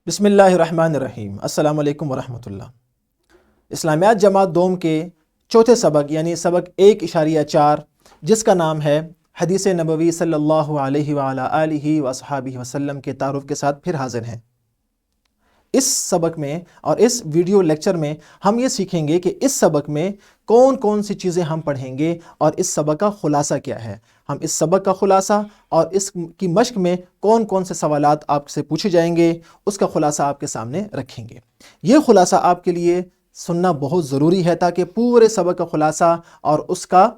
بسم اللہ الرحمن الرحیم۔ السلام علیکم ورحمۃ اللہ۔ اسلامیات جماعت دوم کے چوتھے سبق یعنی سبق 1.4 جس کا نام ہے حدیث نبوی صلی اللہ علیہ وآلہ آلہ وصحابہ وسلم کے تعارف کے ساتھ پھر حاضر ہیں۔ اس سبق میں اور اس ویڈیو لیکچر میں ہم یہ سیکھیں گے کہ اس سبق میں کون کون سی چیزیں ہم پڑھیں گے اور اس سبق کا خلاصہ کیا ہے۔ ہم اس سبق کا خلاصہ اور اس کی مشق میں کون کون سے سوالات آپ سے پوچھے جائیں گے اس کا خلاصہ آپ کے سامنے رکھیں گے۔ یہ خلاصہ آپ کے لیے سننا بہت ضروری ہے تاکہ پورے سبق کا خلاصہ اور اس کا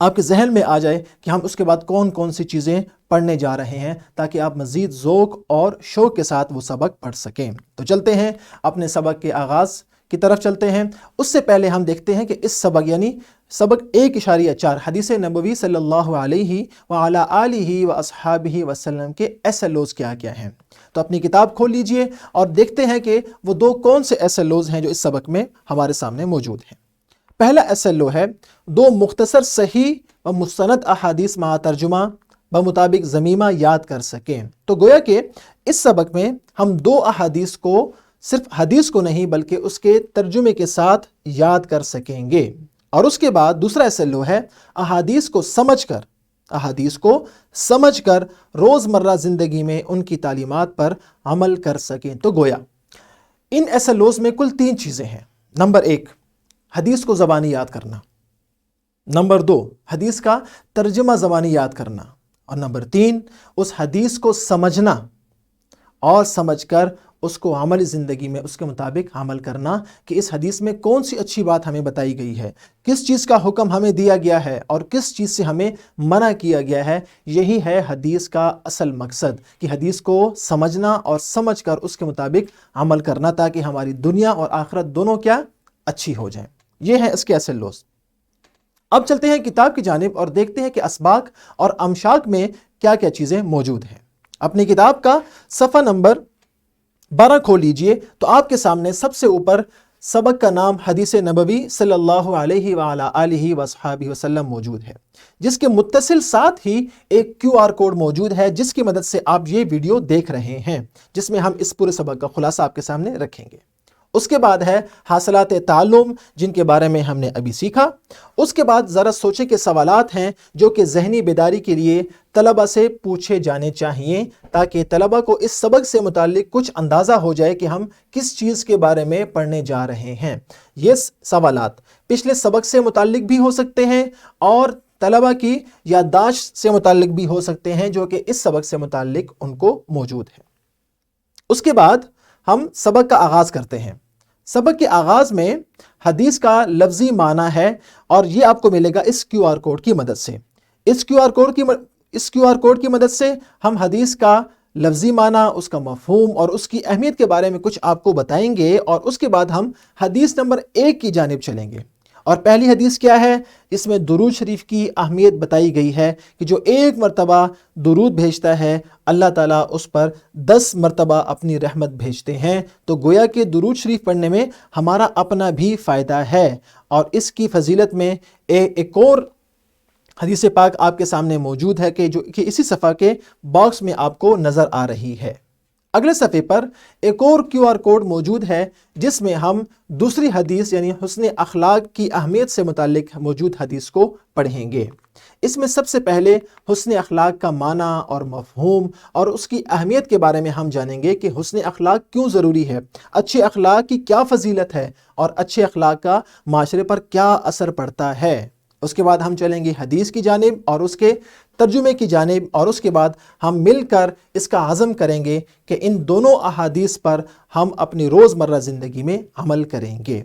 آپ کے ذہن میں آ جائے کہ ہم اس کے بعد کون کون سی چیزیں پڑھنے جا رہے ہیں تاکہ آپ مزید ذوق اور شوق کے ساتھ وہ سبق پڑھ سکیں۔ تو چلتے ہیں اپنے سبق کے آغاز کی طرف چلتے ہیں۔ اس سے پہلے ہم دیکھتے ہیں کہ اس سبق یعنی سبق 1.4 حدیث نبوی صلی اللہ علیہ وعلی آلہ واصحابہ وسلم کے SLOs کیا کیا ہیں۔ تو اپنی کتاب کھول لیجئے اور دیکھتے ہیں کہ وہ دو کون سے SLOs ہیں جو اس سبق میں ہمارے سامنے موجود ہیں۔ پہلا SLO ہے 2 مختصر صحیح و مستند احادیث مع ترجمہ بمطابق ضمیمہ یاد کر سکیں۔ تو گویا کہ اس سبق میں ہم 2 احادیث کو صرف حدیث کو نہیں بلکہ اس کے ترجمے کے ساتھ یاد کر سکیں گے۔ اور اس کے بعد دوسرا SLO ہے احادیث کو سمجھ کر روزمرہ زندگی میں ان کی تعلیمات پر عمل کر سکیں۔ تو گویا ان SLOs میں کل 3 چیزیں ہیں۔ نمبر 1 حدیث کو زبانی یاد کرنا، نمبر 2 حدیث کا ترجمہ زبانی یاد کرنا، اور نمبر 3 اس حدیث کو سمجھنا اور سمجھ کر اس کو عملی زندگی میں اس کے مطابق عمل کرنا کہ اس حدیث میں کون سی اچھی بات ہمیں بتائی گئی ہے، کس چیز کا حکم ہمیں دیا گیا ہے اور کس چیز سے ہمیں منع کیا گیا ہے۔ یہی ہے حدیث کا اصل مقصد کہ حدیث کو سمجھنا اور سمجھ کر اس کے مطابق عمل کرنا تاکہ ہماری دنیا اور آخرت دونوں کیا اچھی ہو جائیں۔ یہ ہے اس کے SLOs۔ اب چلتے ہیں کتاب کی جانب اور دیکھتے ہیں کہ اسباق اور امشاق میں کیا کیا چیزیں موجود ہیں۔ اپنی کتاب کا صفحہ نمبر 12 کھول لیجئے تو آپ کے سامنے سب سے اوپر سبق کا نام حدیث نبوی صلی اللہ علیہ وعلی آلہ وصحابہ وسلم موجود ہے، جس کے متصل ساتھ ہی ایک QR کوڈ موجود ہے جس کی مدد سے آپ یہ ویڈیو دیکھ رہے ہیں، جس میں ہم اس پورے سبق کا خلاصہ آپ کے سامنے رکھیں گے۔ اس کے بعد ہے حاصلات تعلم جن کے بارے میں ہم نے ابھی سیکھا۔ اس کے بعد ذرا سوچیں کہ سوالات ہیں جو کہ ذہنی بیداری کے لیے طلبہ سے پوچھے جانے چاہیے تاکہ طلبہ کو اس سبق سے متعلق کچھ اندازہ ہو جائے کہ ہم کس چیز کے بارے میں پڑھنے جا رہے ہیں۔ یہ سوالات پچھلے سبق سے متعلق بھی ہو سکتے ہیں اور طلبہ کی یادداشت سے متعلق بھی ہو سکتے ہیں جو کہ اس سبق سے متعلق ان کو موجود ہے۔ اس کے بعد ہم سبق کا آغاز کرتے ہیں۔ سبق کے آغاز میں حدیث کا لفظی معنی ہے اور یہ آپ کو ملے گا اس QR کوڈ کی مدد سے۔ اس QR کوڈ کی مدد سے ہم حدیث کا لفظی معنی، اس کا مفہوم اور اس کی اہمیت کے بارے میں کچھ آپ کو بتائیں گے، اور اس کے بعد ہم حدیث نمبر 1 کی جانب چلیں گے۔ اور پہلی حدیث کیا ہے؟ اس میں درود شریف کی اہمیت بتائی گئی ہے کہ جو 1 مرتبہ درود بھیجتا ہے اللہ تعالیٰ اس پر 10 مرتبہ اپنی رحمت بھیجتے ہیں۔ تو گویا کہ درود شریف پڑھنے میں ہمارا اپنا بھی فائدہ ہے، اور اس کی فضیلت میں ایک اور حدیث پاک آپ کے سامنے موجود ہے کہ جو کہ اسی صفحہ کے باکس میں آپ کو نظر آ رہی ہے۔ اگلے صفحے پر ایک اور QR کوڈ موجود ہے جس میں ہم دوسری حدیث یعنی حسن اخلاق کی اہمیت سے متعلق موجود حدیث کو پڑھیں گے۔ اس میں سب سے پہلے حسن اخلاق کا معنی اور مفہوم اور اس کی اہمیت کے بارے میں ہم جانیں گے کہ حسن اخلاق کیوں ضروری ہے، اچھے اخلاق کی کیا فضیلت ہے اور اچھے اخلاق کا معاشرے پر کیا اثر پڑتا ہے۔ اس کے بعد ہم چلیں گے حدیث کی جانب اور اس کے ترجمے کی جانب، اور اس کے بعد ہم مل کر اس کا عزم کریں گے کہ ان دونوں احادیث پر ہم اپنی روزمرہ زندگی میں عمل کریں گے۔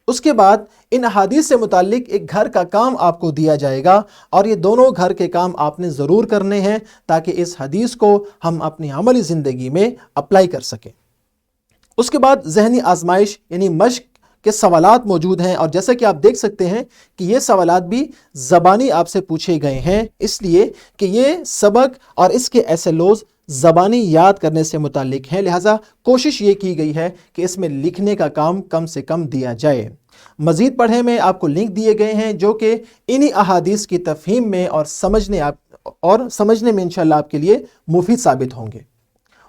اس کے بعد ان احادیث سے متعلق ایک گھر کا کام آپ کو دیا جائے گا، اور یہ دونوں گھر کے کام آپ نے ضرور کرنے ہیں تاکہ اس حدیث کو ہم اپنی عملی زندگی میں اپلائی کر سکیں۔ اس کے بعد ذہنی آزمائش یعنی مشق کے سوالات موجود ہیں، اور جیسا کہ آپ دیکھ سکتے ہیں کہ یہ سوالات بھی زبانی آپ سے پوچھے گئے ہیں، اس لیے کہ یہ سبق اور اس کے SLOs زبانی یاد کرنے سے متعلق ہیں، لہٰذا کوشش یہ کی گئی ہے کہ اس میں لکھنے کا کام کم سے کم دیا جائے۔ مزید پڑھیں میں آپ کو لنک دیے گئے ہیں جو کہ انہی احادیث کی تفہیم میں اور سمجھنے میں انشاءاللہ آپ کے لیے مفید ثابت ہوں گے۔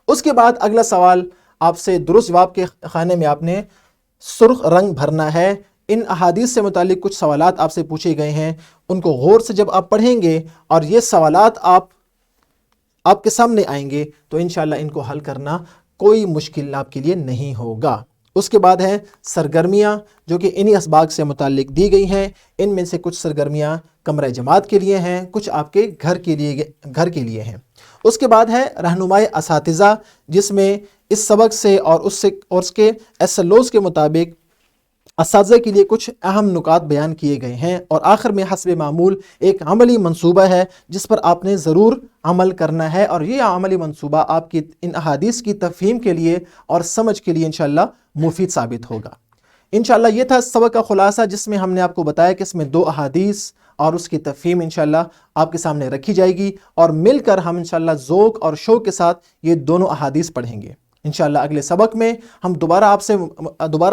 اس کے بعد اگلا سوال آپ سے درست جواب کے خانے میں آپ نے سرخ رنگ بھرنا ہے۔ ان احادیث سے متعلق کچھ سوالات آپ سے پوچھے گئے ہیں، ان کو غور سے جب آپ پڑھیں گے اور یہ سوالات آپ کے سامنے آئیں گے تو انشاءاللہ ان کو حل کرنا کوئی مشکل آپ کے لیے نہیں ہوگا۔ اس کے بعد ہے سرگرمیاں، جو کہ انہی اسباق سے متعلق دی گئی ہیں۔ ان میں سے کچھ سرگرمیاں کمرہ جماعت کے لیے ہیں، کچھ آپ کے گھر کے لیے ہیں۔ اس کے بعد ہے رہنمائی اساتذہ، جس میں اس سبق سے اور اس کے SLOs کے مطابق اساتذہ کے لیے کچھ اہم نکات بیان کیے گئے ہیں، اور آخر میں حسب معمول ایک عملی منصوبہ ہے جس پر آپ نے ضرور عمل کرنا ہے، اور یہ عملی منصوبہ آپ کی ان احادیث کی تفہیم کے لیے اور سمجھ کے لیے انشاءاللہ مفید ثابت ہوگا۔ انشاءاللہ یہ تھا سبق کا خلاصہ، جس میں ہم نے آپ کو بتایا کہ اس میں 2 احادیث اور اس کی تفہیم انشاءاللہ آپ کے سامنے رکھی جائے گی، اور مل کر ہم انشاءاللہ ذوق اور شوق کے ساتھ یہ دونوں احادیث پڑھیں گے۔ انشاءاللہ اگلے سبق میں ہم دوبارہ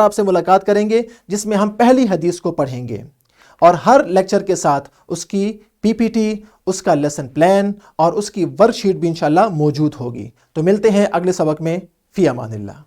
آپ سے ملاقات کریں گے، جس میں ہم پہلی حدیث کو پڑھیں گے، اور ہر لیکچر کے ساتھ اس کی PPT، اس کا لیسن پلان اور اس کی ورک شیٹ بھی انشاءاللہ موجود ہوگی۔ تو ملتے ہیں اگلے سبق میں، فی امان اللہ۔